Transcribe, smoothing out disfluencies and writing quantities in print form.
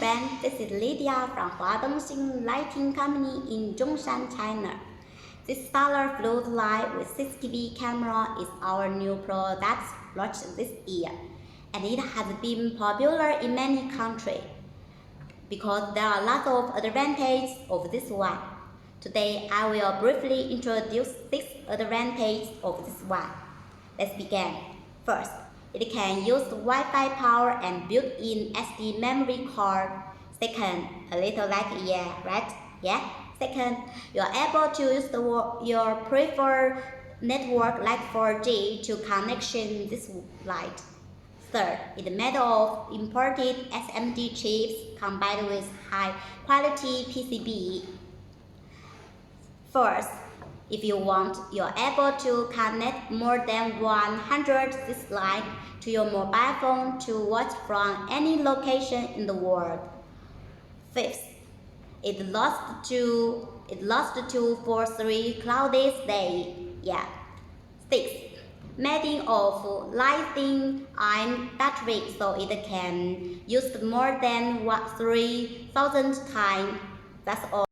friend, this is Lydia from Huadongxing Lighting Company in Zhongshan, China. This solar floodlight with CCTV camera is our new product launched this year, and it has been popular in many countries because there are lots of advantages of this one. Today, I will briefly introduce 6 advantages of this one. Let's begin. First, it can use Wi-Fi power and built-in SD memory card. Second, a little like right? Yeah. Second, you are able to use your preferred network like 4G to connection this light. Third, it's made of imported SMD chips combined with high-quality PCB. First, if you want, you're able to connect more than 100 this light to your mobile phone to watch from any location in the world. Fifth, it lasts 2 for 3 cloudy days. Yeah. Sixth, made of lithium-ion battery, so it can use more than 3,000 times. That's all.